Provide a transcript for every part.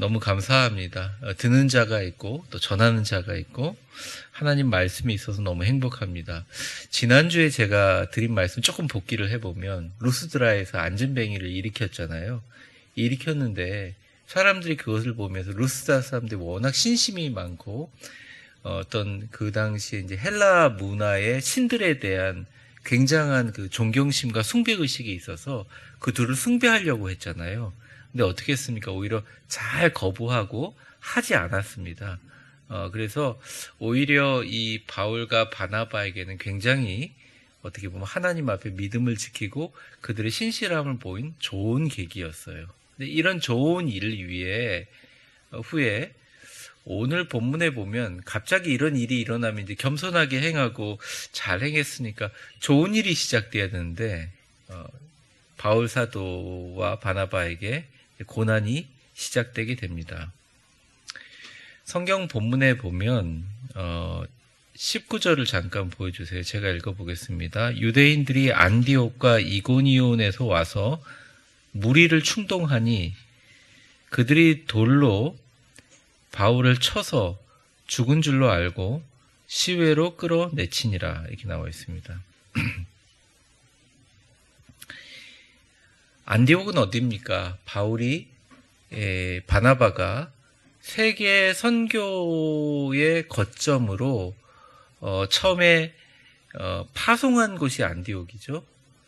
너무 감사합니다. 듣는 자가 있고 또 전하는 자가 있고 하나님 말씀이 있어서 너무 행복합니다. 지난주에 제가 드린 말씀 조금 복기를 해보면 루스드라에서 안전뱅이를 일으켰잖아요. 일으켰는데 사람들이 그것을 보면서 루스드라 사람들이 워낙 신심이 많고 어떤 그 당시에 이제 헬라 문화의 신들에 대한 굉장한 그 존경심과 숭배의식이 있어서 그 둘을 숭배하려고 했잖아요. 근데 어떻게 했습니까? 오히려 잘 거부하고 하지 않았습니다. 그래서 오히려 이 바울과 바나바에게는 굉장히 어떻게 보면 하나님 앞에 믿음을 지키고 그들의 신실함을 보인 좋은 계기였어요. 근데 이런 좋은 일을 위해 후에 오늘 본문에 보면 갑자기 이런 일이 일어나면 이제 겸손하게 행하고 잘 행했으니까 좋은 일이 시작돼야 되는데 바울 사도와 바나바에게 고난이 시작되게 됩니다. 성경 본문에 보면 19절을 잠깐 보여주세요. 제가 읽어보겠습니다. 유대인들이 안디옥과 이고니온에서 와서 무리를 충동하니 그들이 돌로 바울을 쳐서 죽은 줄로 알고 시외로 끌어내치니라 이렇게 나와 있습니다. 안디옥은 어디입니까? 바울이 바나바가 세계 선교의 거점으로 처음에 파송한 곳이 안디옥이죠.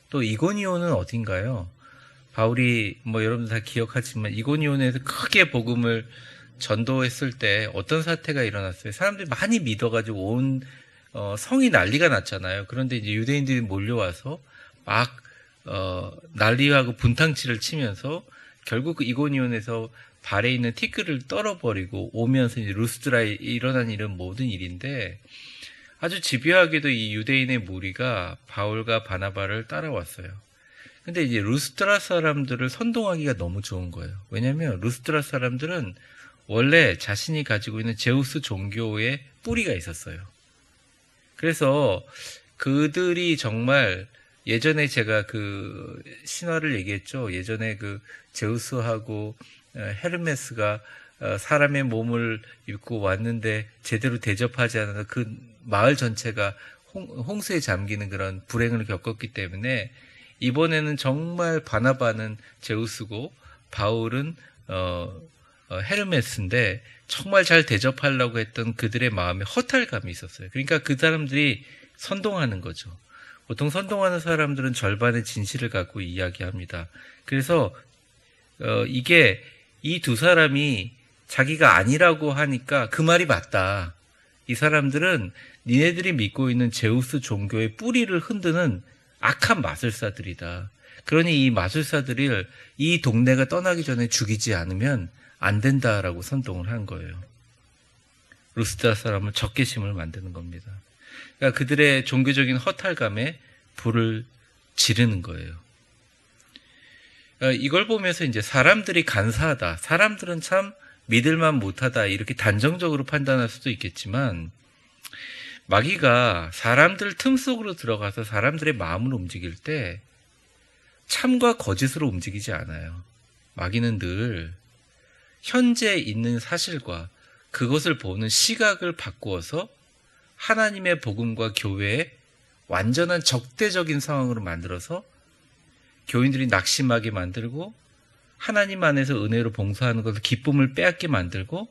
또 이고니온은 어딘가요? 바울이 여러분들 다 기억하지만 이고니온에서 크게 복음을 전도했을 때 어떤 사태가 일어났어요? 사람들이 많이 믿어가지고 온 성이 난리가 났잖아요. 그런데 이제 유대인들이 몰려와서 막 난리하고 분탕치를 치면서 결국 그 이고니온에서 발에 있는 티끌을 떨어버리고 오면서 이제 루스드라에 일어난 일은 모든 일인데 아주 집요하게도 이 유대인의 무리가 바울과 바나바를 따라왔어요. 근데 이제 루스드라 사람들을 선동하기가 너무 좋은 거예요. 왜냐하면 루스드라 사람들은 원래 자신이 가지고 있는 제우스 종교의 뿌리가 있었어요. 그래서 그들이 정말 예전에 제가 그 신화를 얘기했죠. 예전에 그 제우스하고 헤르메스가 사람의 몸을 입고 왔는데 제대로 대접하지 않아서 그 마을 전체가 홍수에 잠기는 그런 불행을 겪었기 때문에 이번에는 정말 바나바는 제우스고 바울은 헤르메스인데 정말 잘 대접하려고 했던 그들의 마음에 허탈감이 있었어요. 그러니까 그 사람들이 선동하는 거죠. 보통 선동하는 사람들은 절반의 진실을 갖고 이야기합니다. 그래서 이게 이 두 사람이 자기가 아니라고 하니까 그 말이 맞다. 이 사람들은 니네들이 믿고 있는 제우스 종교의 뿌리를 흔드는 악한 마술사들이다. 그러니 이 마술사들을 이 동네가 떠나기 전에 죽이지 않으면 안 된다라고 선동을 한 거예요. 루스드라 사람을 적개심을 만드는 겁니다. 그러니까 그들의 종교적인 허탈감에 불을 지르는 거예요. 이걸 보면서 이제 사람들이 간사하다, 사람들은 참 믿을만 못하다 이렇게 단정적으로 판단할 수도 있겠지만 마귀가 사람들 틈 속으로 들어가서 사람들의 마음을 움직일 때 참과 거짓으로 움직이지 않아요. 마귀는 늘 현재 있는 사실과 그것을 보는 시각을 바꾸어서 하나님의 복음과 교회에 완전한 적대적인 상황으로 만들어서 교인들이 낙심하게 만들고 하나님 안에서 은혜로 봉사하는 것을 기쁨을 빼앗게 만들고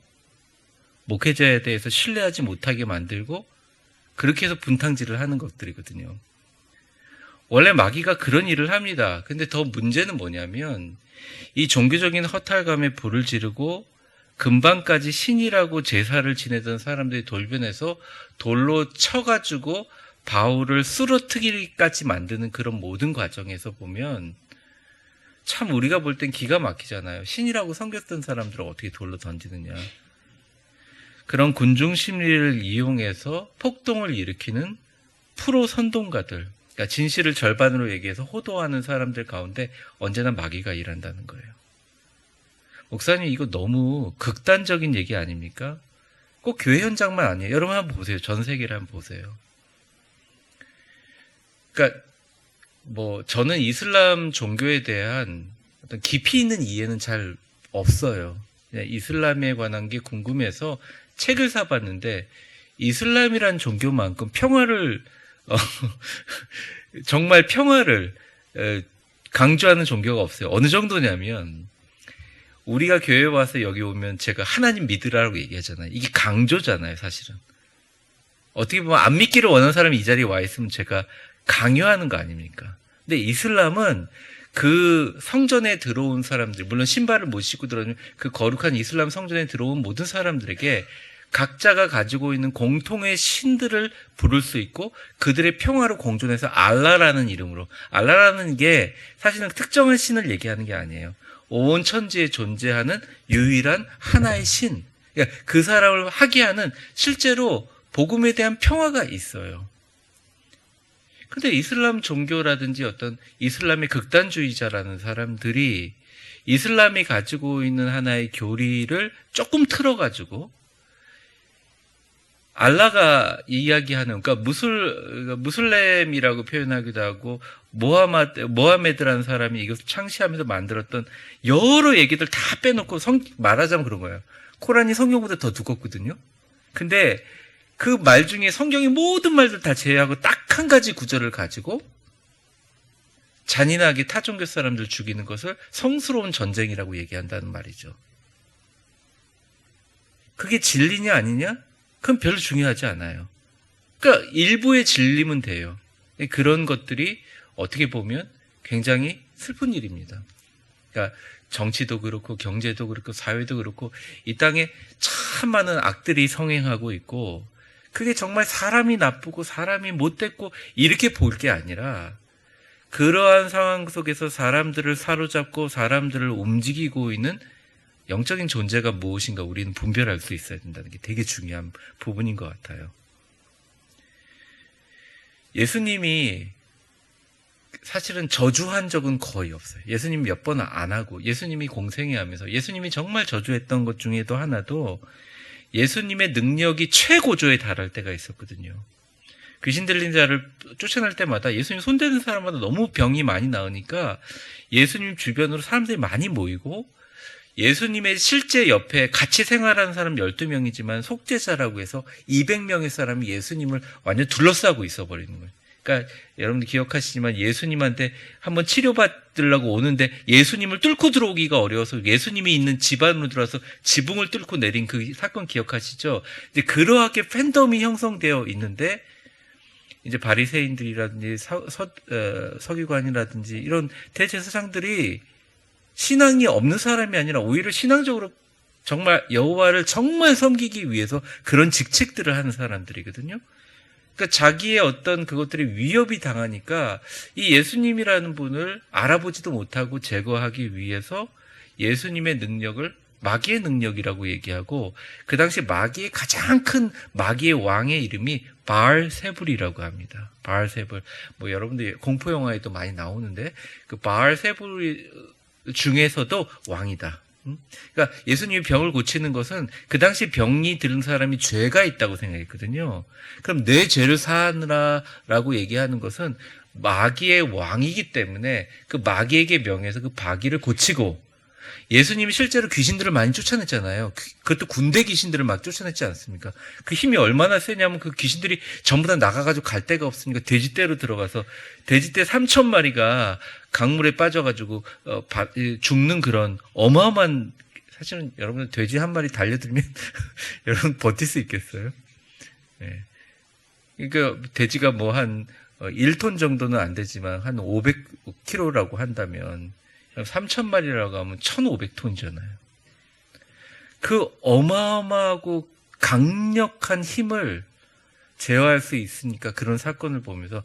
목회자에 대해서 신뢰하지 못하게 만들고 그렇게 해서 분탕질을 하는 것들이거든요. 원래 마귀가 그런 일을 합니다. 근데 더 문제는 뭐냐면 이 종교적인 허탈감에 불을 지르고 금방까지 신이라고 제사를 지내던 사람들이 돌변해서 돌로 쳐가지고 바울을 쓰러뜨리기까지 만드는 그런 모든 과정에서 보면 참 우리가 볼 땐 기가 막히잖아요. 신이라고 섬겼던 사람들을 어떻게 돌로 던지느냐. 그런 군중 심리를 이용해서 폭동을 일으키는 프로 선동가들, 그러니까 진실을 절반으로 얘기해서 호도하는 사람들 가운데 언제나 마귀가 일한다는 거예요. 목사님 이거 너무 극단적인 얘기 아닙니까? 꼭 교회 현장만 아니에요. 여러분 한번 보세요. 전 세계를 한번 보세요. 그러니까 저는 이슬람 종교에 대한 어떤 깊이 있는 이해는 잘 없어요. 그냥 이슬람에 관한 게 궁금해서 책을 사봤는데 이슬람이란 종교만큼 평화를 정말 평화를 강조하는 종교가 없어요. 어느 정도냐면 우리가 교회에 와서 여기 오면 제가 하나님 믿으라고 얘기하잖아요. 이게 강조잖아요, 사실은. 어떻게 보면 안 믿기를 원하는 사람이 이 자리에 와 있으면 제가 강요하는 거 아닙니까? 근데 이슬람은 그 성전에 들어온 사람들, 물론 신발을 못 신고 들어오면 그 거룩한 이슬람 성전에 들어온 모든 사람들에게 각자가 가지고 있는 공통의 신들을 부를 수 있고 그들의 평화로 공존해서 알라라는 이름으로, 알라라는 게 사실은 특정한 신을 얘기하는 게 아니에요. 온 천지에 존재하는 유일한 하나의 신, 그러니까 그 사람을 하게 하는 실제로 복음에 대한 평화가 있어요. 근데 이슬람 종교라든지 어떤 이슬람의 극단주의자라는 사람들이 이슬람이 가지고 있는 하나의 교리를 조금 틀어가지고 알라가 이야기하는, 그러니까 무슬림이라고 표현하기도 하고 모하메드라는 사람이 이것을 창시하면서 만들었던 여러 얘기들 다 빼놓고 말하자면 그런 거예요. 코란이 성경보다 더 두껍거든요. 근데 그 말 중에 성경의 모든 말들 다 제외하고 딱 한 가지 구절을 가지고 잔인하게 타종교 사람들 죽이는 것을 성스러운 전쟁이라고 얘기한다는 말이죠. 그게 진리냐 아니냐? 그건 별로 중요하지 않아요. 그러니까 일부의 진리면 돼요. 그런 것들이 어떻게 보면 굉장히 슬픈 일입니다. 그러니까 정치도 그렇고 경제도 그렇고 사회도 그렇고 이 땅에 참 많은 악들이 성행하고 있고 그게 정말 사람이 나쁘고 사람이 못됐고 이렇게 볼 게 아니라 그러한 상황 속에서 사람들을 사로잡고 사람들을 움직이고 있는 영적인 존재가 무엇인가 우리는 분별할 수 있어야 된다는 게 되게 중요한 부분인 것 같아요. 예수님이 사실은 저주한 적은 거의 없어요. 예수님 몇 번 안 하고 예수님이 공생애 하면서 예수님이 정말 저주했던 것 중에도 하나도 예수님의 능력이 최고조에 달할 때가 있었거든요. 귀신 들린 자를 쫓아낼 때마다 예수님 손대는 사람마다 너무 병이 많이 나으니까 예수님 주변으로 사람들이 많이 모이고 예수님의 실제 옆에 같이 생활하는 사람 12명이지만 속죄자라고 해서 200명의 사람이 예수님을 완전 둘러싸고 있어 버리는 거예요. 그러니까 여러분들 기억하시지만 예수님한테 한번 치료받으려고 오는데 예수님을 뚫고 들어오기가 어려워서 예수님이 있는 집 안으로 들어와서 지붕을 뚫고 내린 그 사건 기억하시죠? 이제 그러하게 팬덤이 형성되어 있는데 이제 바리새인들이라든지 서기관이라든지 이런 대제사장들이 신앙이 없는 사람이 아니라 오히려 신앙적으로 정말 여호와를 정말 섬기기 위해서 그런 직책들을 하는 사람들이거든요. 그러니까 자기의 어떤 그것들이 위협이 당하니까 이 예수님이라는 분을 알아보지도 못하고 제거하기 위해서 예수님의 능력을 마귀의 능력이라고 얘기하고 그 당시 마귀의 가장 큰 마귀의 왕의 이름이 바알세불이라고 합니다. 바알세불. 뭐 여러분들 공포 영화에도 많이 나오는데 그 바알세불 중에서도 왕이다. 그러니까 예수님이 병을 고치는 것은 그 당시 병이 들은 사람이 죄가 있다고 생각했거든요. 그럼 내 죄를 사하느라라고 얘기하는 것은 마귀의 왕이기 때문에 그 마귀에게 명해서 그 마귀를 고치고 예수님이 실제로 귀신들을 많이 쫓아냈잖아요. 그것도 군대 귀신들을 막 쫓아냈지 않습니까? 그 힘이 얼마나 세냐면 그 귀신들이 전부 다 나가가지고 갈 데가 없으니까 돼지떼로 들어가서 돼지떼 3,000마리가 강물에 빠져가지고 죽는 그런 어마어마한, 사실은 여러분 돼지 한 마리 달려들면 여러분 버틸 수 있겠어요? 네. 그러니까 돼지가 뭐 한 1톤 정도는 안 되지만 한 500kg라고 한다면 3,000마리라고 하면 1,500톤이잖아요. 그 어마어마하고 강력한 힘을 제어할 수 있으니까 그런 사건을 보면서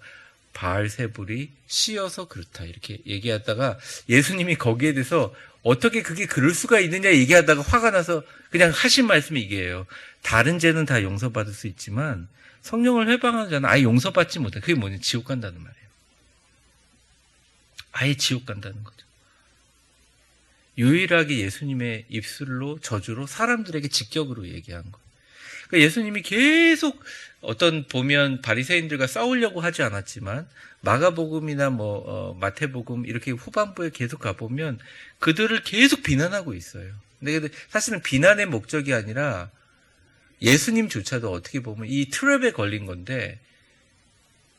바알세불이 씌어서 그렇다 이렇게 얘기하다가 예수님이 거기에 대해서 어떻게 그게 그럴 수가 있느냐 얘기하다가 화가 나서 그냥 하신 말씀이 이게예요. 다른 죄는 다 용서받을 수 있지만 성령을 회방하는 자는 아예 용서받지 못해. 그게 뭐냐? 지옥 간다는 말이에요. 아예 지옥 간다는 거죠. 유일하게 예수님의 입술로 저주로 사람들에게 직격으로 얘기한 거예요. 그러니까 예수님이 계속 어떤 보면 바리새인들과 싸우려고 하지 않았지만 마가복음이나 마태복음 이렇게 후반부에 계속 가보면 그들을 계속 비난하고 있어요. 근데 사실은 비난의 목적이 아니라 예수님조차도 어떻게 보면 이 트랩에 걸린 건데,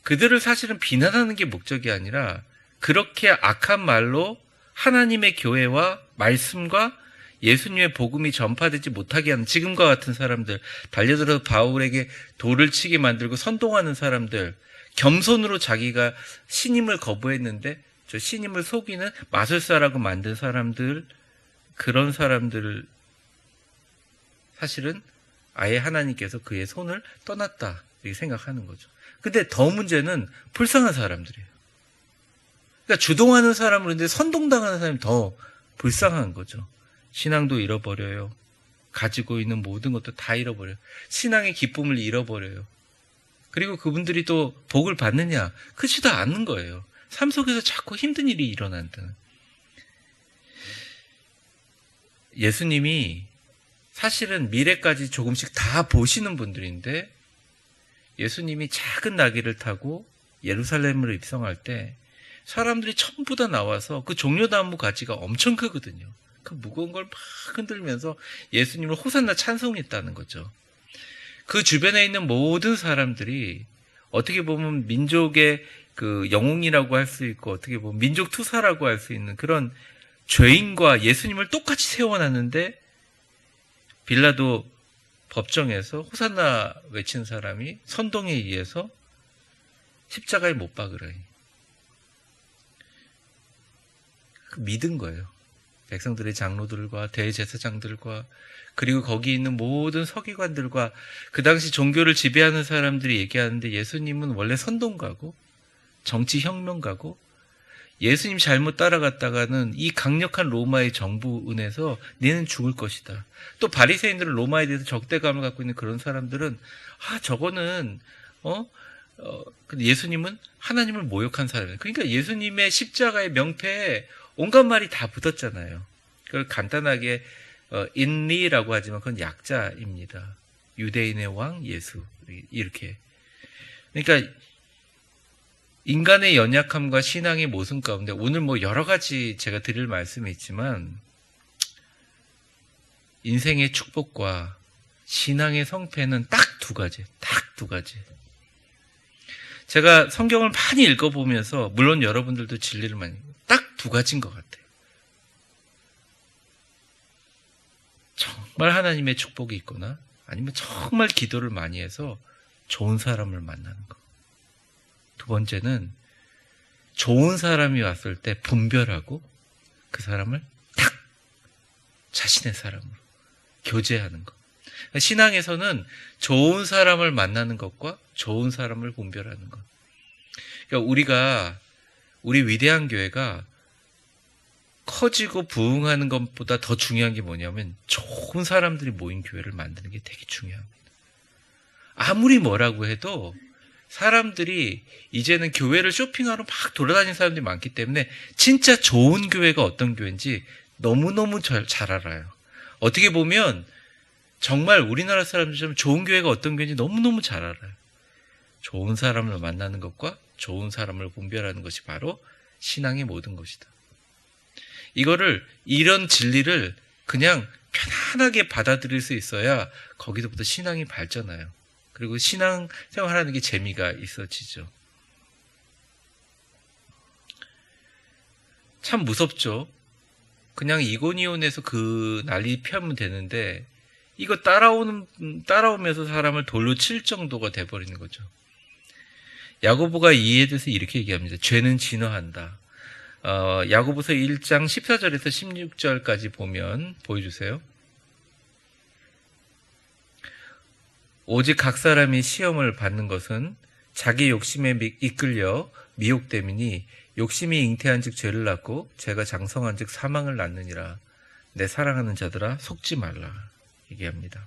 그들을 사실은 비난하는 게 목적이 아니라 그렇게 악한 말로 하나님의 교회와 말씀과 예수님의 복음이 전파되지 못하게 하는 지금과 같은 사람들, 달려들어서 바울에게 돌을 치게 만들고 선동하는 사람들, 겸손으로 자기가 신임을 거부했는데 저 신임을 속이는 마술사라고 만든 사람들, 그런 사람들을 사실은 아예 하나님께서 그의 손을 떠났다 이렇게 생각하는 거죠. 근데 더 문제는 불쌍한 사람들이에요. 그러니까 주동하는 사람은 근데 선동당하는 사람이 더 불쌍한 거죠. 신앙도 잃어버려요. 가지고 있는 모든 것도 다 잃어버려요. 신앙의 기쁨을 잃어버려요. 그리고 그분들이 또 복을 받느냐? 그렇지도 않는 거예요. 삶 속에서 자꾸 힘든 일이 일어난다는. 예수님이 사실은 미래까지 조금씩 다 보시는 분들인데, 예수님이 작은 나귀를 타고 예루살렘으로 입성할 때 사람들이 전부 다 나와서 그 종려나무 가지가 엄청 크거든요. 그 무거운 걸 막 흔들면서 예수님을 호산나 찬송했다는 거죠. 그 주변에 있는 모든 사람들이 어떻게 보면 민족의 그 영웅이라고 할 수 있고, 어떻게 보면 민족 투사라고 할 수 있는 그런 죄인과 예수님을 똑같이 세워놨는데, 빌라도 법정에서 호산나 외친 사람이 선동에 의해서 십자가에 못 박으라니. 믿은 거예요. 백성들의 장로들과 대제사장들과 그리고 거기 있는 모든 서기관들과 그 당시 종교를 지배하는 사람들이 얘기하는데, 예수님은 원래 선동가고 정치혁명가고 예수님 잘못 따라갔다가는 이 강력한 로마의 정부 은에서 너는 죽을 것이다. 또 바리새인들은 로마에 대해서 적대감을 갖고 있는 그런 사람들은 저거는 근데 예수님은 하나님을 모욕한 사람이에요. 그러니까 예수님의 십자가의 명패에 온갖 말이 다 붙었잖아요. 그걸 간단하게 인리라고 하지만 그건 약자입니다. 유대인의 왕 예수, 이렇게. 그러니까 인간의 연약함과 신앙의 모순 가운데 오늘 뭐 여러 가지 제가 드릴 말씀이 있지만, 인생의 축복과 신앙의 성패는 딱 두 가지. 제가 성경을 많이 읽어보면서, 물론 여러분들도 진리를 많이, 딱 두 가지인 것 같아요. 정말 하나님의 축복이 있거나, 아니면 정말 기도를 많이 해서 좋은 사람을 만나는 것. 두 번째는 좋은 사람이 왔을 때 분별하고 그 사람을 딱 자신의 사람으로 교제하는 것. 신앙에서는 좋은 사람을 만나는 것과 좋은 사람을 분별하는 것. 그러니까 우리 위대한 교회가 커지고 부흥하는 것보다 더 중요한 게 뭐냐면, 좋은 사람들이 모인 교회를 만드는 게 되게 중요합니다. 아무리 뭐라고 해도 사람들이 이제는 교회를 쇼핑하러 막 돌아다니는 사람들이 많기 때문에 진짜 좋은 교회가 어떤 교회인지 너무너무 잘 알아요. 어떻게 보면 정말 우리나라 사람들처럼 좋은 교회가 어떤 교회인지 너무너무 잘 알아요. 좋은 사람을 만나는 것과 좋은 사람을 분별하는 것이 바로 신앙의 모든 것이다. 이런 진리를 그냥 편안하게 받아들일 수 있어야 거기서부터 신앙이 발전해요. 그리고 신앙 생활하는 게 재미가 있어지죠. 참 무섭죠. 그냥 이고니온에서 그 난리 피하면 되는데, 이거 따라오면서 사람을 돌로 칠 정도가 돼버리는 거죠. 야고보가 이에 대해서 이렇게 얘기합니다. 죄는 진화한다. 야고보서 1장 14절에서 16절까지 보면 보여주세요. 오직 각 사람이 시험을 받는 것은 자기 욕심에 이끌려 미혹됨이니, 욕심이 잉태한 즉 죄를 낳고 죄가 장성한 즉 사망을 낳느니라. 내 사랑하는 자들아, 속지 말라 얘기합니다.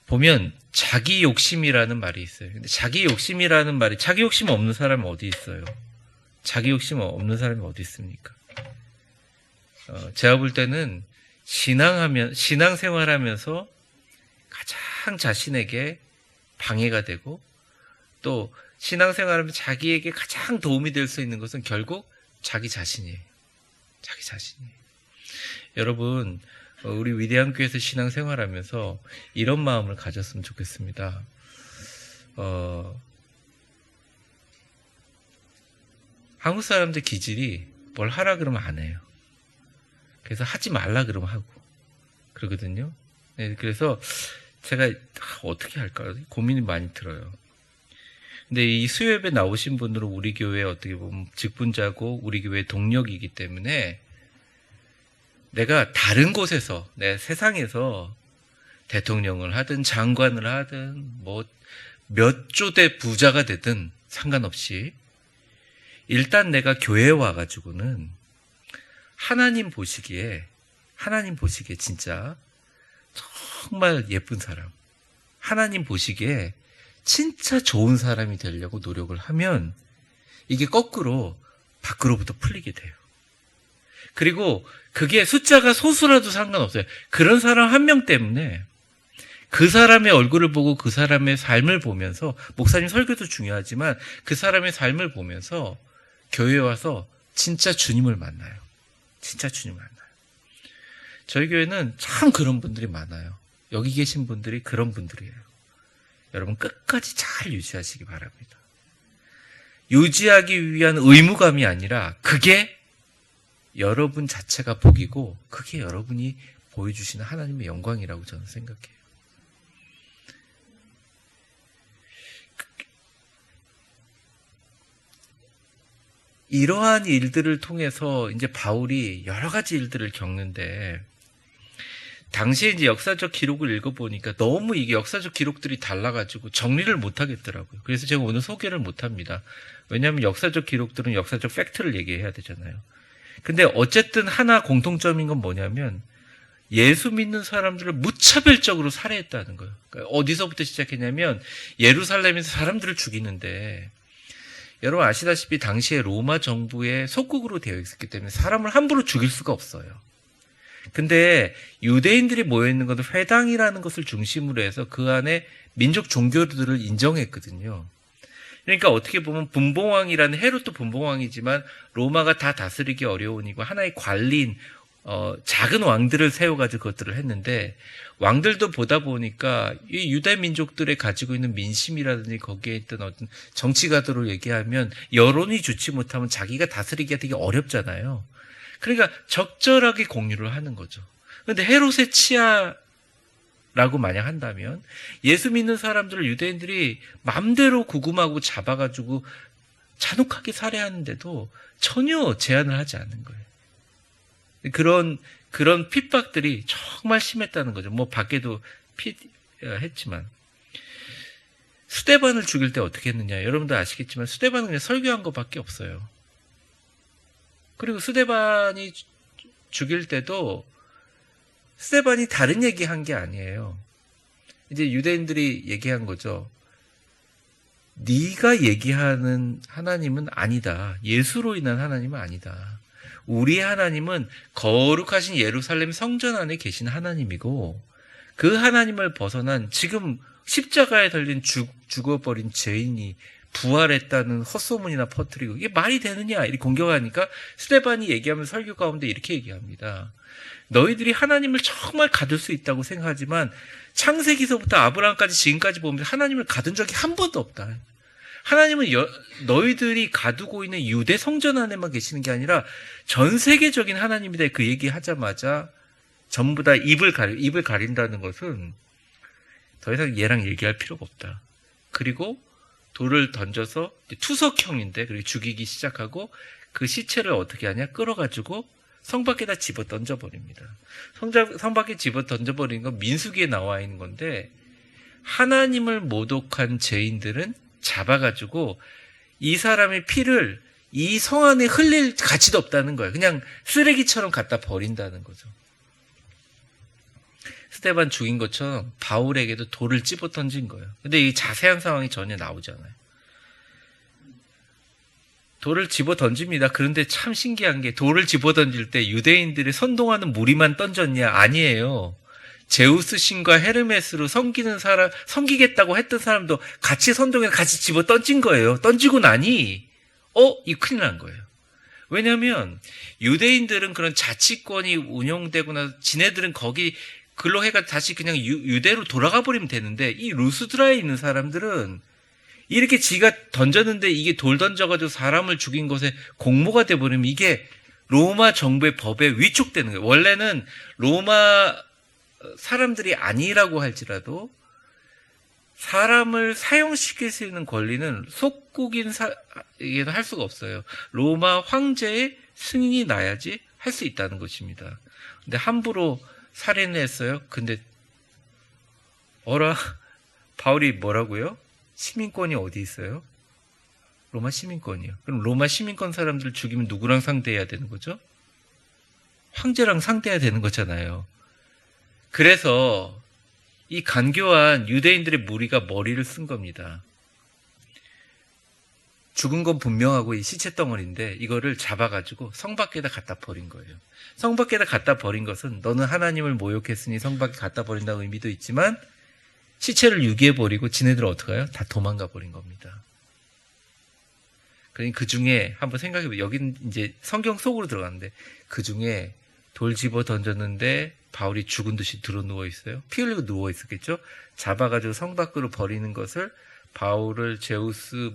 보면 자기 욕심이라는 말이 있어요. 근데 자기 욕심이라는 말이, 자기 욕심 없는 사람이 어디 있어요? 자기 욕심 없는 사람이 어디 있습니까? 제가 볼 때는 신앙생활하면서 가장 자신에게 방해가 되고, 또 신앙생활하면서 자기에게 가장 도움이 될 수 있는 것은 결국 자기 자신이에요. 자기 자신이. 여러분, 우리 위대한 교회에서 신앙생활하면서 이런 마음을 가졌으면 좋겠습니다. 한국 사람들 기질이 뭘 하라 그러면 안 해요. 그래서 하지 말라 그러면 하고 그러거든요. 네, 그래서 제가 어떻게 할까 고민이 많이 들어요. 근데 이 수요예배 나오신 분들은 우리 교회 어떻게 보면 직분자고 우리 교회 동력이기 때문에 내가 다른 곳에서 내 세상에서 대통령을 하든 장관을 하든 뭐 몇 조대 부자가 되든 상관없이 일단 내가 교회에 와가지고는 하나님 보시기에 진짜 정말 예쁜 사람, 하나님 보시기에 진짜 좋은 사람이 되려고 노력을 하면 이게 거꾸로 밖으로부터 풀리게 돼요. 그리고 그게 숫자가 소수라도 상관없어요. 그런 사람 한 명 때문에 그 사람의 얼굴을 보고 그 사람의 삶을 보면서, 목사님 설교도 중요하지만 그 사람의 삶을 보면서 교회에 와서 진짜 주님을 만나요. 진짜 주님을 만나요. 저희 교회는 참 그런 분들이 많아요. 여기 계신 분들이 그런 분들이에요. 여러분 끝까지 잘 유지하시기 바랍니다. 유지하기 위한 의무감이 아니라 그게 여러분 자체가 복이고 그게 여러분이 보여주시는 하나님의 영광이라고 저는 생각해요. 이러한 일들을 통해서 이제 바울이 여러 가지 일들을 겪는데, 당시에 이제 역사적 기록을 읽어보니까 너무 이게 역사적 기록들이 달라가지고 정리를 못 하겠더라고요. 그래서 제가 오늘 소개를 못 합니다. 왜냐하면 역사적 기록들은 역사적 팩트를 얘기해야 되잖아요. 근데 어쨌든 하나 공통점인 건 뭐냐면 예수 믿는 사람들을 무차별적으로 살해했다는 거예요. 그러니까 어디서부터 시작했냐면 예루살렘에서 사람들을 죽이는데, 여러분 아시다시피 당시에 로마 정부의 속국으로 되어 있었기 때문에 사람을 함부로 죽일 수가 없어요. 근데 유대인들이 모여있는 것은 회당이라는 것을 중심으로 해서 그 안에 민족 종교들을 인정했거든요. 그러니까 어떻게 보면 분봉왕이라는, 헤롯도 분봉왕이지만 로마가 다 다스리기 어려우니까 하나의 관리인 작은 왕들을 세워가지고 그것들을 했는데, 왕들도 보다 보니까 이 유대 민족들의 가지고 있는 민심이라든지 거기에 있던 어떤 정치가들을 얘기하면 여론이 좋지 못하면 자기가 다스리기가 되게 어렵잖아요. 그러니까 적절하게 공유를 하는 거죠. 그런데 헤롯의 치하라고 만약 한다면 예수 믿는 사람들을 유대인들이 마음대로 구금하고 잡아가지고 잔혹하게 살해하는데도 전혀 제한을 하지 않는 거예요. 그런 핍박들이 정말 심했다는 거죠. 뭐 밖에도 했지만. 스데반을 죽일 때 어떻게 했느냐. 여러분도 아시겠지만 스데반은 그냥 설교한 것밖에 없어요. 그리고 스데반이 죽일 때도 스데반이 다른 얘기한 게 아니에요. 이제 유대인들이 얘기한 거죠. 네가 얘기하는 하나님은 아니다. 예수로 인한 하나님은 아니다. 우리의 하나님은 거룩하신 예루살렘 성전 안에 계신 하나님이고, 그 하나님을 벗어난 지금 십자가에 달린 죽어버린 죄인이 부활했다는 헛소문이나 퍼뜨리고 이게 말이 되느냐 이렇게 공격하니까 스데반이 얘기하면서 설교 가운데 이렇게 얘기합니다. 너희들이 하나님을 정말 가둘 수 있다고 생각하지만 창세기서부터 아브라함까지 지금까지 보면 하나님을 가둔 적이 한 번도 없다. 하나님은 너희들이 가두고 있는 유대 성전 안에만 계시는 게 아니라 전 세계적인 하나님이다. 그 얘기 하자마자 전부 다 입을 가린다는 것은 더 이상 얘랑 얘기할 필요가 없다. 그리고 돌을 던져서 투석형인데 그리고 죽이기 시작하고 그 시체를 어떻게 하냐? 끌어가지고 성 밖에다 집어 던져버립니다. 성 밖에 집어 던져버리는 건 민수기에 나와 있는 건데, 하나님을 모독한 죄인들은 잡아가지고 이 사람의 피를 이 성 안에 흘릴 가치도 없다는 거예요. 그냥 쓰레기처럼 갖다 버린다는 거죠. 스데반 죽인 것처럼 바울에게도 돌을 집어 던진 거예요. 근데 이 자세한 상황이 전혀 나오지 않아요. 돌을 집어 던집니다. 그런데 참 신기한 게 돌을 집어 던질 때 유대인들이 선동하는 무리만 던졌냐? 아니에요. 제우스 신과 헤르메스로 섬기겠다고 했던 사람도 같이 선동해서 같이 집어 던진 거예요. 던지고 나니, 이거 큰일 난 거예요. 왜냐하면 유대인들은 그런 자치권이 운영되고 나서 지네들은 거기 근로해가 다시 그냥 유대로 돌아가 버리면 되는데, 이 루스드라에 있는 사람들은 이렇게 지가 던졌는데 이게 돌 던져가지고 사람을 죽인 것에 공모가 돼버리면 이게 로마 정부의 법에 위촉되는 거예요. 원래는 로마 사람들이 아니라고 할지라도 사람을 사형시킬 수 있는 권리는 속국인에게는 할 수가 없어요. 로마 황제의 승인이 나야지 할 수 있다는 것입니다. 근데 함부로 살인을 했어요. 근데 바울이 뭐라고요? 시민권이 어디 있어요? 로마 시민권이요. 그럼 로마 시민권 사람들 죽이면 누구랑 상대해야 되는 거죠? 황제랑 상대해야 되는 거잖아요. 그래서 이 간교한 유대인들의 무리가 머리를 쓴 겁니다. 죽은 건 분명하고 이 시체 덩어리인데 이거를 잡아가지고 성 밖에다 갖다 버린 거예요. 성 밖에다 갖다 버린 것은 너는 하나님을 모욕했으니 성 밖에 갖다 버린다는 의미도 있지만, 시체를 유기해버리고 지네들은 어떻게 해요? 다 도망가 버린 겁니다. 그러니 그 중에 한번 생각해보세요. 여기는 이제 성경 속으로 들어갔는데 그 중에 돌 집어 던졌는데 바울이 죽은 듯이 들어 누워 있어요. 피 흘리고 누워 있었겠죠. 잡아가지고 성 밖으로 버리는 것을 바울을 제우스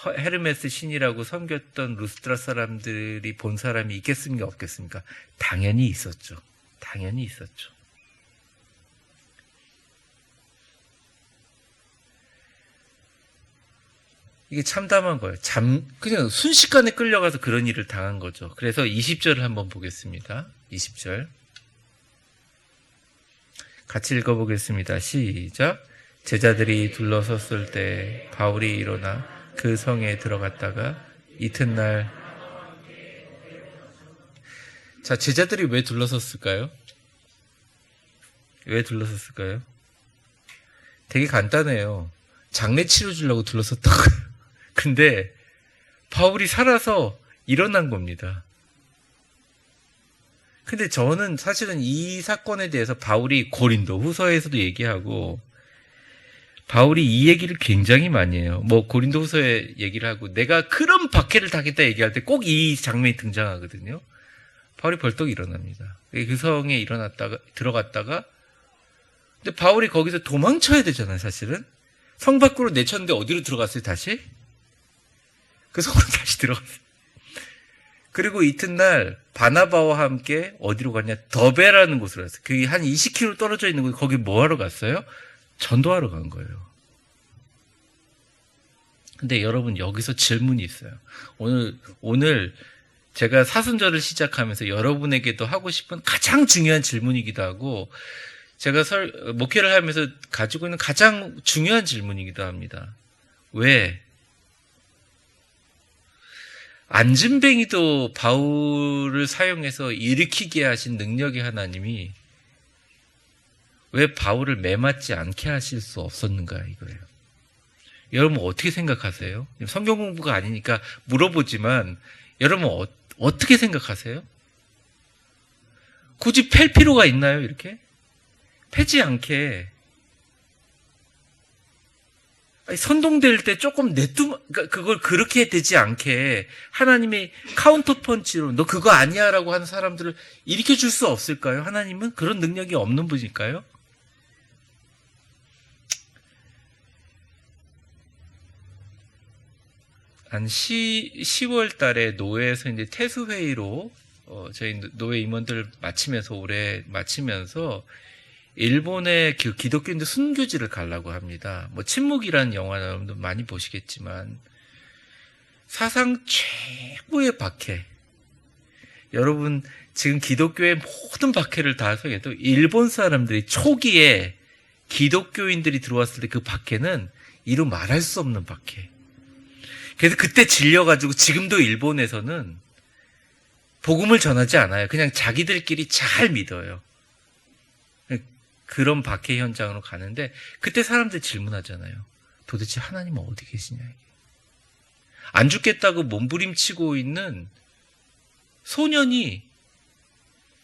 헤르메스 신이라고 섬겼던 루스드라 사람들이 본 사람이 있겠습니까? 없겠습니까? 당연히 있었죠. 당연히 있었죠. 이게 참담한 거예요. 그냥 순식간에 끌려가서 그런 일을 당한 거죠. 그래서 20절을 한번 보겠습니다. 20절. 같이 읽어보겠습니다. 시작. 제자들이 둘러섰을 때 바울이 일어나 그 성에 들어갔다가 이튿날. 자, 제자들이 왜 둘러섰을까요? 왜 둘러섰을까요? 되게 간단해요. 장례 치러주려고 둘러섰다고요. 근데 바울이 살아서 일어난 겁니다. 근데 저는 사실은 이 사건에 대해서 바울이 고린도 후서에서도 얘기하고, 바울이 이 얘기를 굉장히 많이 해요. 고린도 후서에 얘기를 하고, 내가 그런 박해를 당했다 얘기할 때 꼭 이 장면이 등장하거든요. 바울이 벌떡 일어납니다. 그 성에 들어갔다가, 근데 바울이 거기서 도망쳐야 되잖아요, 사실은. 성 밖으로 내쳤는데 어디로 들어갔어요, 다시? 그 성으로 다시 들어갔어요. 그리고 이튿날 바나바와 함께 어디로 갔냐? 더베라는 곳으로 갔어요. 그게 한 20km 떨어져 있는 곳, 거기 뭐 하러 갔어요? 전도하러 간 거예요. 근데 여러분, 여기서 질문이 있어요. 오늘 제가 사순절을 시작하면서 여러분에게도 하고 싶은 가장 중요한 질문이기도 하고, 제가 목회를 하면서 가지고 있는 가장 중요한 질문이기도 합니다. 왜? 안진뱅이도 바울을 사용해서 일으키게 하신 능력의 하나님이 왜 바울을 매맞지 않게 하실 수 없었는가, 이거예요. 여러분 어떻게 생각하세요? 성경 공부가 아니니까 물어보지만 여러분 어떻게 생각하세요? 굳이 팰 필요가 있나요? 이렇게? 패지 않게. 선동될 때 조금 그걸 그렇게 되지 않게 하나님의 카운터 펀치로 너 그거 아니야 라고 하는 사람들을 일으켜줄 수 없을까요? 하나님은 그런 능력이 없는 분일까요? 한 10월 달에 노회에서 이제 태수회의로 저희 노회 임원들 올해 마치면서 일본의 그 기독교인들 순교지를 가려고 합니다. 침묵이라는 영화 여러분들 많이 보시겠지만, 사상 최고의 박해. 여러분, 지금 기독교의 모든 박해를 다 속여도 일본 사람들이 초기에 기독교인들이 들어왔을 때 그 박해는 이루 말할 수 없는 박해. 그래서 그때 질려가지고 지금도 일본에서는 복음을 전하지 않아요. 그냥 자기들끼리 잘 믿어요. 그런 박해 현장으로 가는데, 그때 사람들 질문하잖아요. 도대체 하나님은 어디 계시냐. 안 죽겠다고 몸부림치고 있는 소년이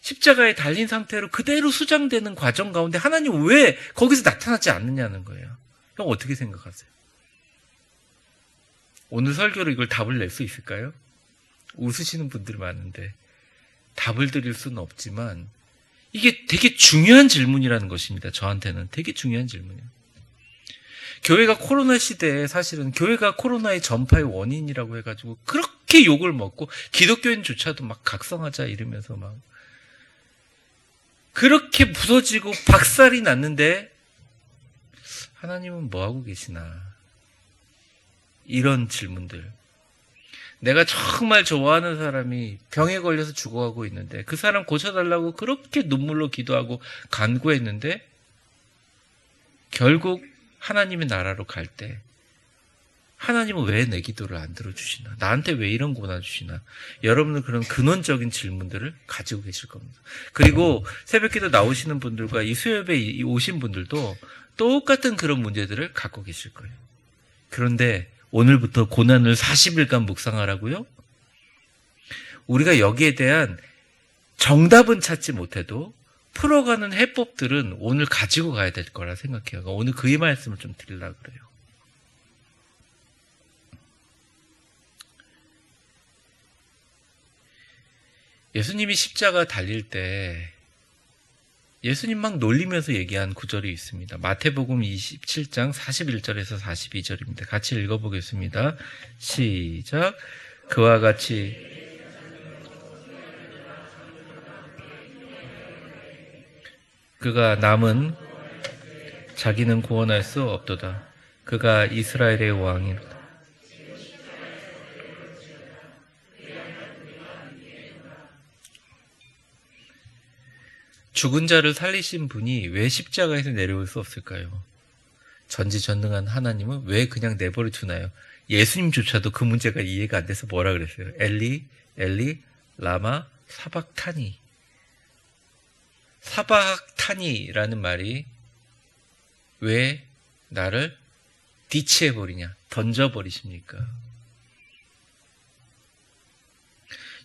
십자가에 달린 상태로 그대로 수장되는 과정 가운데 하나님 왜 거기서 나타나지 않느냐는 거예요. 형 어떻게 생각하세요? 오늘 설교로 이걸 답을 낼 수 있을까요? 웃으시는 분들 많은데 답을 드릴 수는 없지만 이게 되게 중요한 질문이라는 것입니다. 저한테는 되게 중요한 질문이에요. 교회가 코로나 시대에 사실은 교회가 코로나의 전파의 원인이라고 해가지고 그렇게 욕을 먹고 기독교인조차도 막 각성하자 이러면서 막 그렇게 부서지고 박살이 났는데 하나님은 뭐하고 계시나? 이런 질문들. 내가 정말 좋아하는 사람이 병에 걸려서 죽어가고 있는데 그 사람 고쳐달라고 그렇게 눈물로 기도하고 간구했는데 결국 하나님의 나라로 갈 때 하나님은 왜 내 기도를 안 들어주시나? 나한테 왜 이런 고난 주시나? 여러분은 그런 근원적인 질문들을 가지고 계실 겁니다. 그리고 새벽기도 나오시는 분들과 이 수요예배 오신 분들도 똑같은 그런 문제들을 갖고 계실 거예요. 그런데 오늘부터 고난을 40일간 묵상하라고요? 우리가 여기에 대한 정답은 찾지 못해도 풀어가는 해법들은 오늘 가지고 가야 될 거라 생각해요. 오늘 그의 말씀을 좀 드리려고 그래요. 예수님이 십자가 달릴 때 예수님 막 놀리면서 얘기한 구절이 있습니다. 마태복음 27장 41절에서 42절입니다. 같이 읽어보겠습니다. 시작. 그와 같이 그가 남은 자기는 구원할 수 없도다. 그가 이스라엘의 왕이로다. 죽은 자를 살리신 분이 왜 십자가에서 내려올 수 없을까요? 전지전능한 하나님은 왜 그냥 내버려 두나요? 예수님조차도 그 문제가 이해가 안 돼서 뭐라 그랬어요? 엘리, 엘리, 라마, 사박타니. 사박타니라는 말이 왜 나를 디치해버리냐, 던져버리십니까?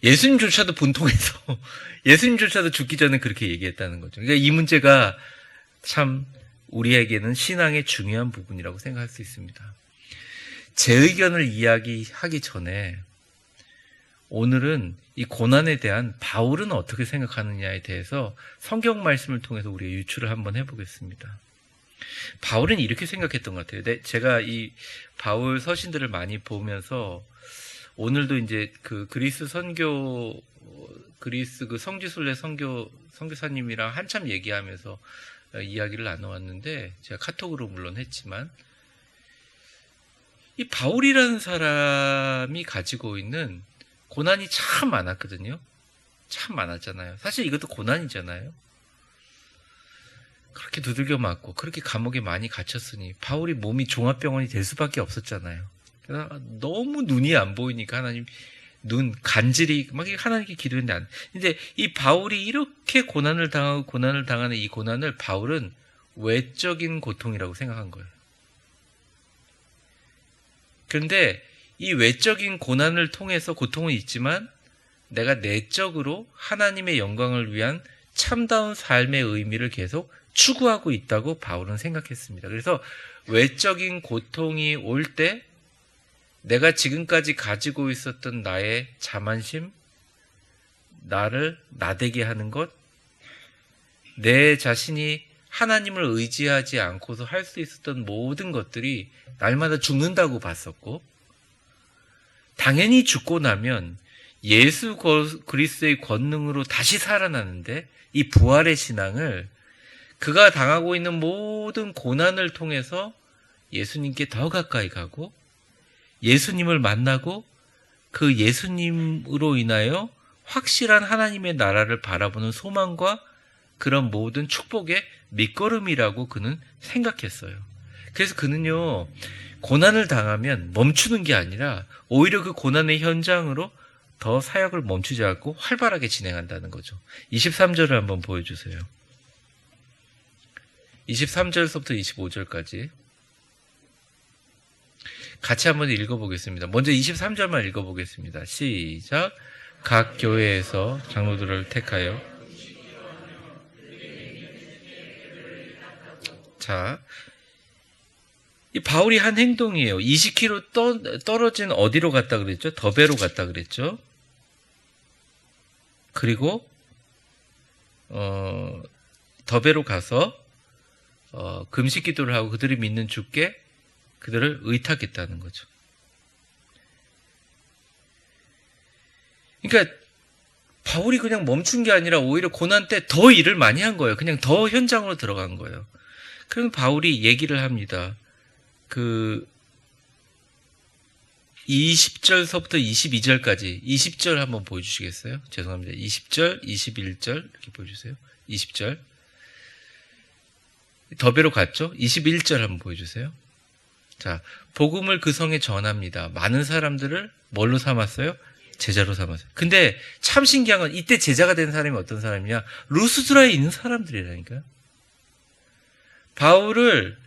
예수님조차도 본통에서 예수님조차도 죽기 전에 그렇게 얘기했다는 거죠. 그러니까 이 문제가 참 우리에게는 신앙의 중요한 부분이라고 생각할 수 있습니다. 제 의견을 이야기하기 전에 오늘은 이 고난에 대한 바울은 어떻게 생각하느냐에 대해서 성경 말씀을 통해서 우리가 유추를 한번 해보겠습니다. 바울은 이렇게 생각했던 것 같아요. 제가 이 바울 서신들을 많이 보면서 오늘도 이제 그 그리스 그 성지순례 선교사님이랑 한참 얘기하면서 이야기를 나눠왔는데 제가 카톡으로 물론 했지만 이 바울이라는 사람이 가지고 있는 고난이 참 많았거든요. 참 많았잖아요. 사실 이것도 고난이잖아요. 그렇게 두들겨 맞고 그렇게 감옥에 많이 갇혔으니 바울이 몸이 종합병원이 될 수밖에 없었잖아요. 너무 눈이 안 보이니까 하나님 눈 간질이 막 하나님께 기도했는데 안. 근데 이 바울이 이렇게 고난을 당하는 이 고난을 바울은 외적인 고통이라고 생각한 거예요. 그런데 이 외적인 고난을 통해서 고통은 있지만 내가 내적으로 하나님의 영광을 위한 참다운 삶의 의미를 계속 추구하고 있다고 바울은 생각했습니다. 그래서 외적인 고통이 올 때 내가 지금까지 가지고 있었던 나의 자만심, 나를 나대게 하는 것, 내 자신이 하나님을 의지하지 않고서 할 수 있었던 모든 것들이 날마다 죽는다고 봤었고, 당연히 죽고 나면 예수 그리스도의 권능으로 다시 살아나는데 이 부활의 신앙을 그가 당하고 있는 모든 고난을 통해서 예수님께 더 가까이 가고 예수님을 만나고 그 예수님으로 인하여 확실한 하나님의 나라를 바라보는 소망과 그런 모든 축복의 밑거름이라고 그는 생각했어요. 그래서 그는요, 고난을 당하면 멈추는 게 아니라 오히려 그 고난의 현장으로 더 사역을 멈추지 않고 활발하게 진행한다는 거죠. 23절을 한번 보여주세요. 23절부터 25절까지 같이 한번 읽어보겠습니다. 먼저 23절만 읽어보겠습니다. 시작. 각 교회에서 장로들을 택하여. 자, 이 바울이 한 행동이에요. 20km 떨어진 어디로 갔다 그랬죠? 더베로 갔다 그랬죠? 그리고 더베로 가서 금식 기도를 하고 그들이 믿는 주께 그들을 의탁했다는 거죠. 그러니까 바울이 그냥 멈춘 게 아니라 오히려 고난 때 더 일을 많이 한 거예요. 그냥 더 현장으로 들어간 거예요. 그럼 바울이 얘기를 합니다. 20절서부터 22절까지 20절 한번 보여주시겠어요? 죄송합니다. 20절, 21절 이렇게 보여주세요. 20절 더베로 갔죠? 21절 한번 보여주세요. 자, 복음을 그 성에 전합니다. 많은 사람들을 뭘로 삼았어요? 제자로 삼았어요. 근데 참 신기한 건 이때 제자가 된 사람이 어떤 사람이냐? 루스드라에 있는 사람들이라니까요. 바울을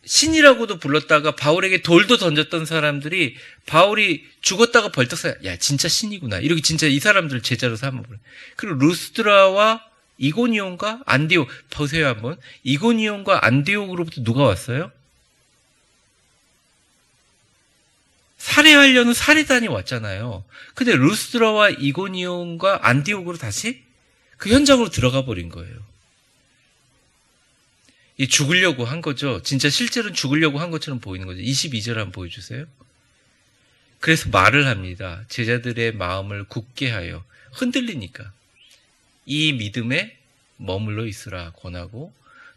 신이라고도 불렀다가 바울에게 돌도 던졌던 사람들이 바울이 죽었다가 벌떡 야 진짜 신이구나 이렇게 진짜 이 사람들을 제자로 삼아버려요. 그리고 루스드라와 이고니온과 안디옥 보세요 한번. 이고니온과 안디옥으로부터 누가 왔어요? 살해하려는 살해단이 왔잖아요. 근데 루스드라와 이고니온과 안디옥으로 다시 그 현장으로 들어가 버린 거예요. 이 죽으려고 한 거죠. 진짜 실제로는 죽으려고 한 것처럼 보이는 거죠. 22절 한번 보여주세요. 그래서 말을 합니다. 제자들의 마음을 굳게 하여 흔들리니까 이 믿음에 머물러 있으라 권하고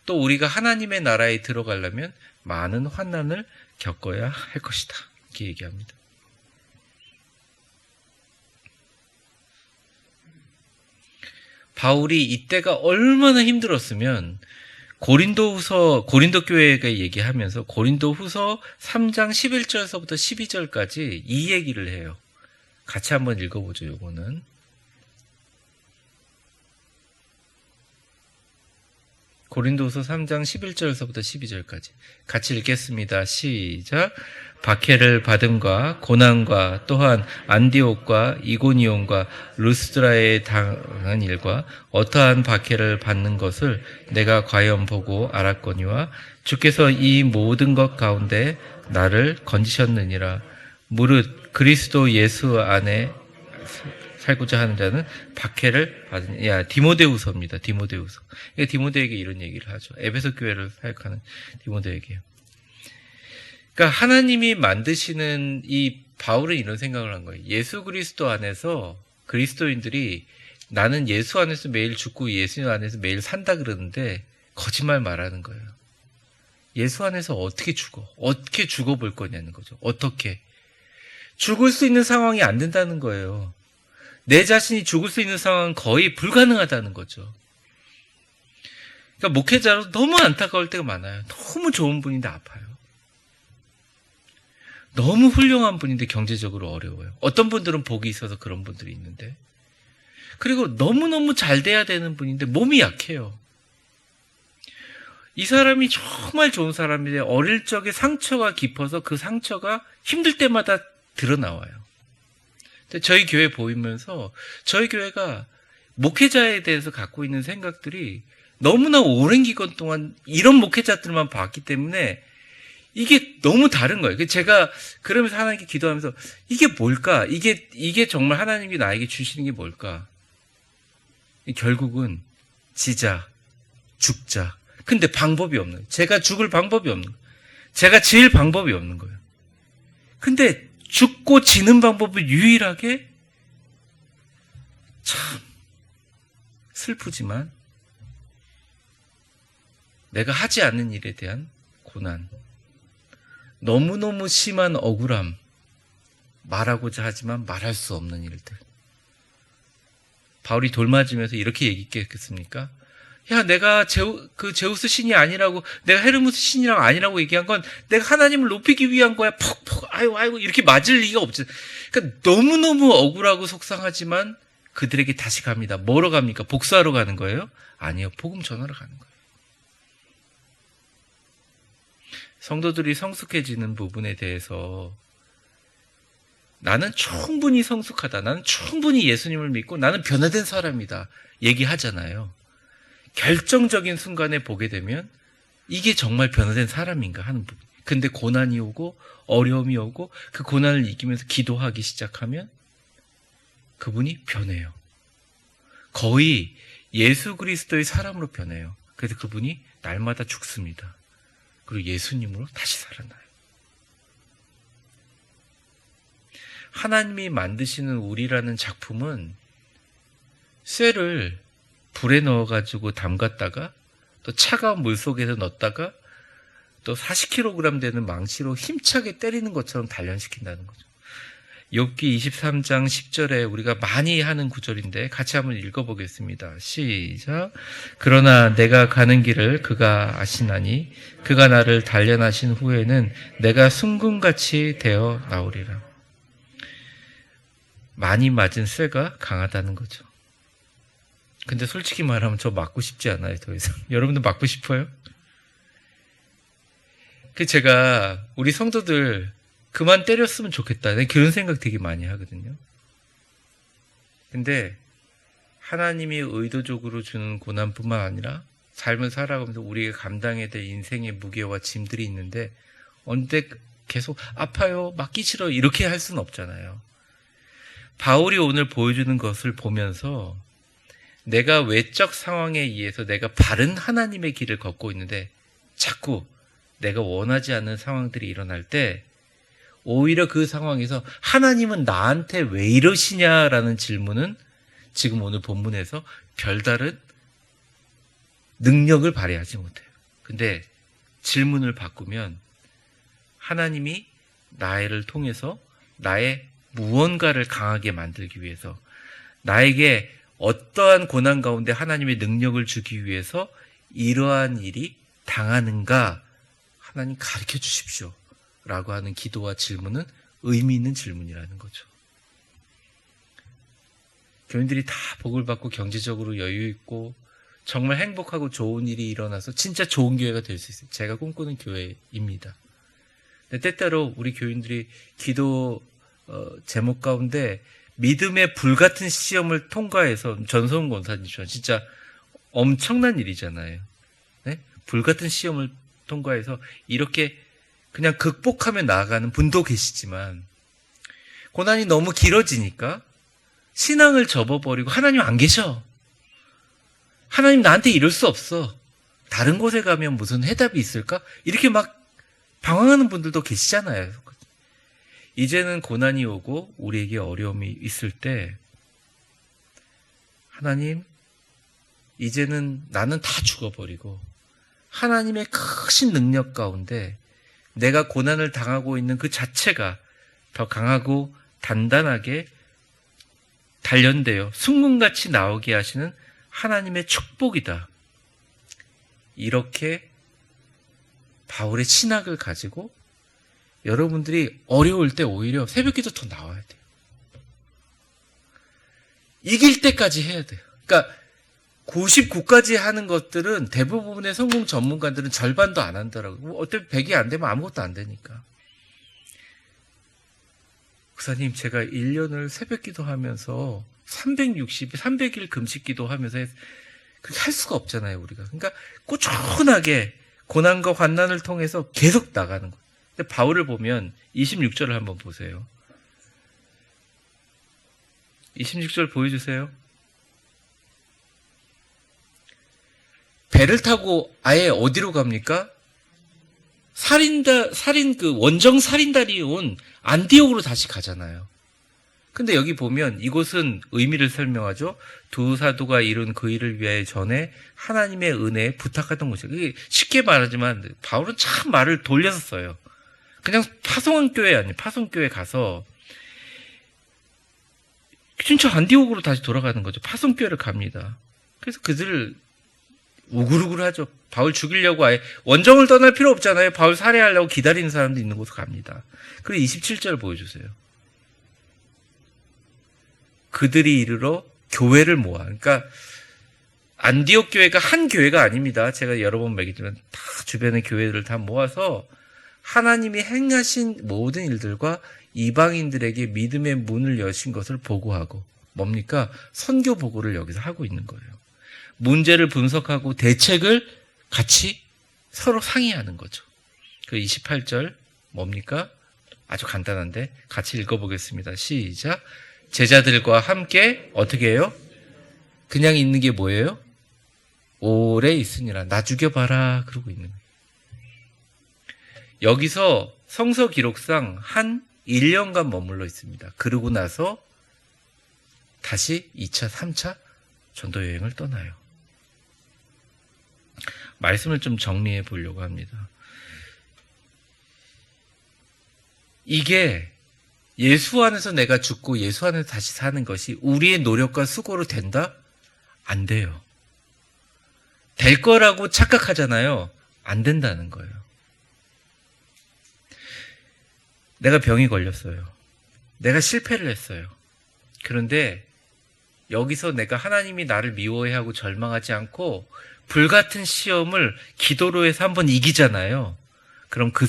또 우리가 하나님의 나라에 들어가려면 많은 환난을 겪어야 할 것이다. 이렇게 얘기합니다. 바울이 이때가 얼마나 힘들었으면 고린도 교회가 얘기하면서 고린도후서 3장 11절서부터 12절까지 이 얘기를 해요. 같이 한번 읽어보죠. 요거는 고린도후서 3장 11절서부터 12절까지 같이 읽겠습니다. 시작. 박해를 받음과 고난과 또한 안디옥과 이고니온과 루스드라에 당한 일과 어떠한 박해를 받는 것을 내가 과연 보고 알았거니와 주께서 이 모든 것 가운데 나를 건지셨느니라. 무릇 그리스도 예수 안에 살고자 하는 자는 박해를 받은 디모데후서입니다. 디모데후서. 디모데에게 이런 얘기를 하죠. 에베소 교회를 사역하는 디모데에게요. 그러니까 하나님이 만드시는 이 바울은 이런 생각을 한 거예요. 예수 그리스도 안에서 그리스도인들이 나는 예수 안에서 매일 죽고 예수 안에서 매일 산다 그러는데 거짓말 말하는 거예요. 예수 안에서 어떻게 죽어? 어떻게 죽어볼 거냐는 거죠. 어떻게? 죽을 수 있는 상황이 안 된다는 거예요. 내 자신이 죽을 수 있는 상황은 거의 불가능하다는 거죠. 그러니까 목회자로 너무 안타까울 때가 많아요. 너무 좋은 분인데 아파요. 너무 훌륭한 분인데 경제적으로 어려워요. 어떤 분들은 복이 있어서 그런 분들이 있는데. 그리고 너무너무 잘 돼야 되는 분인데 몸이 약해요. 이 사람이 정말 좋은 사람인데 어릴 적에 상처가 깊어서 그 상처가 힘들 때마다 드러나와요. 근데 저희 교회 보이면서 저희 교회가 목회자에 대해서 갖고 있는 생각들이 너무나 오랜 기간 동안 이런 목회자들만 봤기 때문에 이게 너무 다른 거예요. 제가 그러면서 하나님께 기도하면서 이게 뭘까? 이게 정말 하나님이 나에게 주시는 게 뭘까? 결국은 지자, 죽자. 근데 방법이 없는 거예요. 제가 죽을 방법이 없는 거예요. 제가 지을 방법이 없는 거예요. 근데 죽고 지는 방법은 유일하게 참 슬프지만 내가 하지 않는 일에 대한 고난, 너무너무 심한 억울함, 말하고자 하지만 말할 수 없는 일들. 바울이 돌 맞으면서 이렇게 얘기했겠습니까? 야, 내가 제우스 신이 아니라고, 내가 헤르무스 신이랑 아니라고 얘기한 건 내가 하나님을 높이기 위한 거야. 퍽퍽, 아이고, 이렇게 맞을 리가 없지. 그러니까 너무너무 억울하고 속상하지만 그들에게 다시 갑니다. 뭐로 갑니까? 복수하러 가는 거예요? 아니요, 복음 전하러 가는 거예요. 성도들이 성숙해지는 부분에 대해서 나는 충분히 성숙하다. 나는 충분히 예수님을 믿고 나는 변화된 사람이다. 얘기하잖아요. 결정적인 순간에 보게 되면 이게 정말 변화된 사람인가 하는 부분. 근데 고난이 오고 어려움이 오고 그 고난을 이기면서 기도하기 시작하면 그분이 변해요. 거의 예수 그리스도의 사람으로 변해요. 그래서 그분이 날마다 죽습니다. 그리고 예수님으로 다시 살아나요. 하나님이 만드시는 우리라는 작품은 쇠를 불에 넣어가지고 담갔다가 또 차가운 물 속에서 넣었다가 또 40kg 되는 망치로 힘차게 때리는 것처럼 단련시킨다는 거죠. 욥기 23장 10절에 우리가 많이 하는 구절인데 같이 한번 읽어보겠습니다. 시작. 그러나 내가 가는 길을 그가 아시나니 그가 나를 단련하신 후에는 내가 순금같이 되어 나오리라. 많이 맞은 쇠가 강하다는 거죠. 근데 솔직히 말하면 저 맞고 싶지 않아요, 더 이상. 여러분도 맞고 싶어요? 제가 우리 성도들 그만 때렸으면 좋겠다. 그런 생각 되게 많이 하거든요. 근데 하나님이 의도적으로 주는 고난뿐만 아니라 삶을 살아가면서 우리가 감당해야 될 인생의 무게와 짐들이 있는데 언제 계속 아파요, 맞기 싫어 이렇게 할 수는 없잖아요. 바울이 오늘 보여주는 것을 보면서 내가 외적 상황에 의해서 내가 바른 하나님의 길을 걷고 있는데 자꾸 내가 원하지 않는 상황들이 일어날 때 오히려 그 상황에서 하나님은 나한테 왜 이러시냐라는 질문은 지금 오늘 본문에서 별다른 능력을 발휘하지 못해요. 근데 질문을 바꾸면 하나님이 나를 통해서 나의 무언가를 강하게 만들기 위해서 나에게 어떠한 고난 가운데 하나님의 능력을 주기 위해서 이러한 일이 당하는가 하나님 가르쳐 주십시오 라고 하는 기도와 질문은 의미 있는 질문이라는 거죠. 교인들이 다 복을 받고 경제적으로 여유 있고 정말 행복하고 좋은 일이 일어나서 진짜 좋은 교회가 될 수 있어요. 제가 꿈꾸는 교회입니다. 근데 때때로 우리 교인들이 기도 제목 가운데 믿음의 불같은 시험을 통과해서 전소훈 권사님처럼 진짜 엄청난 일이잖아요. 네? 불같은 시험을 통과해서 이렇게 그냥 극복하며 나아가는 분도 계시지만 고난이 너무 길어지니까 신앙을 접어버리고 하나님 안 계셔. 하나님 나한테 이럴 수 없어. 다른 곳에 가면 무슨 해답이 있을까? 이렇게 막 방황하는 분들도 계시잖아요. 이제는 고난이 오고 우리에게 어려움이 있을 때 하나님 이제는 나는 다 죽어버리고 하나님의 크신 능력 가운데 내가 고난을 당하고 있는 그 자체가 더 강하고 단단하게 단련되어 순금같이 나오게 하시는 하나님의 축복이다. 이렇게 바울의 신학을 가지고 여러분들이 어려울 때 오히려 새벽기도 더 나와야 돼요. 이길 때까지 해야 돼요. 그러니까 99까지 하는 것들은 대부분의 성공 전문가들은 절반도 안 한다라고. 어차피 100이 안 되면 아무것도 안 되니까. 목사님, 제가 1년을 새벽기도 하면서 300일 금식기도 하면서 그렇게 할 수가 없잖아요, 우리가. 그러니까 꾸준하게 고난과 환난을 통해서 계속 나가는 거예요. 근데 바울을 보면 26절을 한번 보세요. 26절 보여주세요. 배를 타고 아예 어디로 갑니까? 원정 살인달이 온 안디옥으로 다시 가잖아요. 근데 여기 보면 이곳은 의미를 설명하죠. 두 사도가 이룬 그 일을 위하여 전에 하나님의 은혜에 부탁하던 곳이에요. 그게 쉽게 말하지만 바울은 참 말을 돌려서 써요. 그냥 파송교회 아니에요. 파송교회 가서 진짜 안디옥으로 다시 돌아가는 거죠. 파송교회를 갑니다. 그래서 그들을 우글우글하죠. 바울 죽이려고 아예 원정을 떠날 필요 없잖아요. 바울 살해하려고 기다리는 사람도 있는 곳으로 갑니다. 그리고 27절 보여주세요. 그들이 이르러 교회를 모아. 그러니까 안디옥 교회가 한 교회가 아닙니다. 제가 여러 번 말했지만 다 주변의 교회들을 다 모아서 하나님이 행하신 모든 일들과 이방인들에게 믿음의 문을 여신 것을 보고하고 뭡니까? 선교 보고를 여기서 하고 있는 거예요. 문제를 분석하고 대책을 같이 서로 상의하는 거죠. 그 28절 뭡니까? 아주 간단한데 같이 읽어보겠습니다. 시작. 제자들과 함께 어떻게 해요? 그냥 있는 게 뭐예요? 오래 있으니라. 나 죽여봐라. 그러고 있는 거예요. 여기서 성서 기록상 한 1년간 머물러 있습니다. 그러고 나서 다시 2차, 3차 전도 여행을 떠나요. 말씀을 좀 정리해 보려고 합니다. 이게 예수 안에서 내가 죽고 예수 안에서 다시 사는 것이 우리의 노력과 수고로 된다? 안 돼요. 될 거라고 착각하잖아요. 안 된다는 거예요. 내가 병이 걸렸어요. 내가 실패를 했어요. 그런데 여기서 내가 하나님이 나를 미워해하고 절망하지 않고 불같은 시험을 기도로 해서 한번 이기잖아요. 그럼 그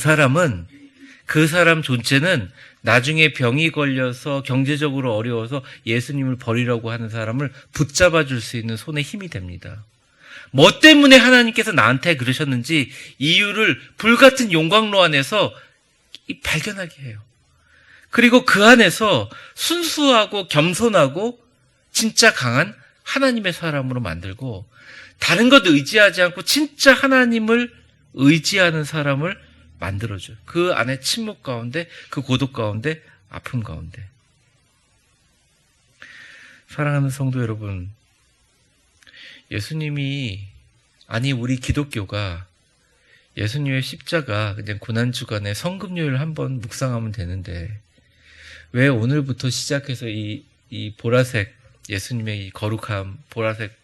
사람 존재는 나중에 병이 걸려서 경제적으로 어려워서 예수님을 버리려고 하는 사람을 붙잡아 줄 수 있는 손에 힘이 됩니다. 뭐 때문에 하나님께서 나한테 그러셨는지 이유를 불같은 용광로 안에서 발견하게 해요. 그리고 그 안에서 순수하고 겸손하고 진짜 강한 하나님의 사람으로 만들고 다른 것 의지하지 않고 진짜 하나님을 의지하는 사람을 만들어줘요. 그 안에 침묵 가운데, 그 고독 가운데, 아픔 가운데. 사랑하는 성도 여러분, 우리 기독교가 예수님의 십자가 그냥 고난주간에 성금요일 한번 묵상하면 되는데 왜 오늘부터 시작해서 이 보라색 예수님의 이 거룩함, 보라색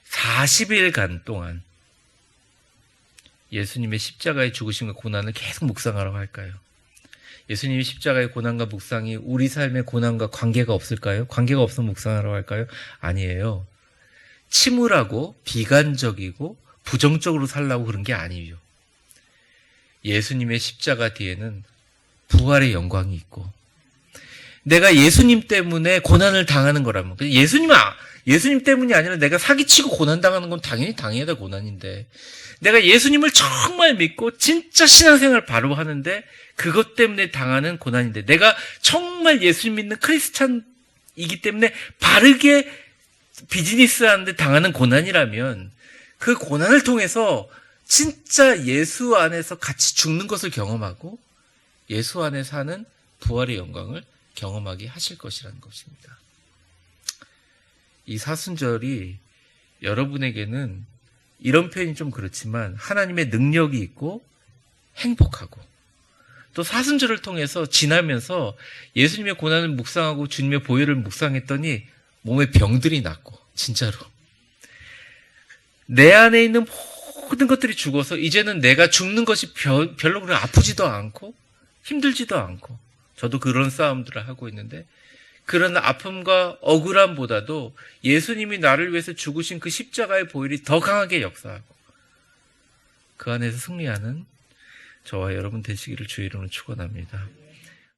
40일간 동안 예수님의 십자가의 죽으심과 고난을 계속 묵상하라고 할까요? 예수님의 십자가의 고난과 묵상이 우리 삶의 고난과 관계가 없을까요? 관계가 없으면 묵상하라고 할까요? 아니에요. 침울하고 비관적이고 부정적으로 살라고 그런 게 아니에요. 예수님의 십자가 뒤에는 부활의 영광이 있고 내가 예수님 때문에 고난을 당하는 거라면 예수님 때문이 아니라 내가 사기치고 고난당하는 건 당연히 당해야 될 고난인데 내가 예수님을 정말 믿고 진짜 신앙생활을 바로 하는데 그것 때문에 당하는 고난인데 내가 정말 예수님 믿는 크리스찬이기 때문에 바르게 비즈니스 하는데 당하는 고난이라면 그 고난을 통해서 진짜 예수 안에서 같이 죽는 것을 경험하고 예수 안에 사는 부활의 영광을 경험하게 하실 것이라는 것입니다. 이 사순절이 여러분에게는 이런 표현이 좀 그렇지만 하나님의 능력이 있고 행복하고 또 사순절을 통해서 지나면서 예수님의 고난을 묵상하고 주님의 보혈을 묵상했더니 몸에 병들이 낫고 진짜로 내 안에 있는 모든 것들이 죽어서 이제는 내가 죽는 것이 별로 그렇게 아프지도 않고 힘들지도 않고 저도 그런 싸움들을 하고 있는데 그런 아픔과 억울함보다도 예수님이 나를 위해서 죽으신 그 십자가의 보혈이 더 강하게 역사하고 그 안에서 승리하는 저와 여러분 되시기를 주의 이름으로 축원합니다.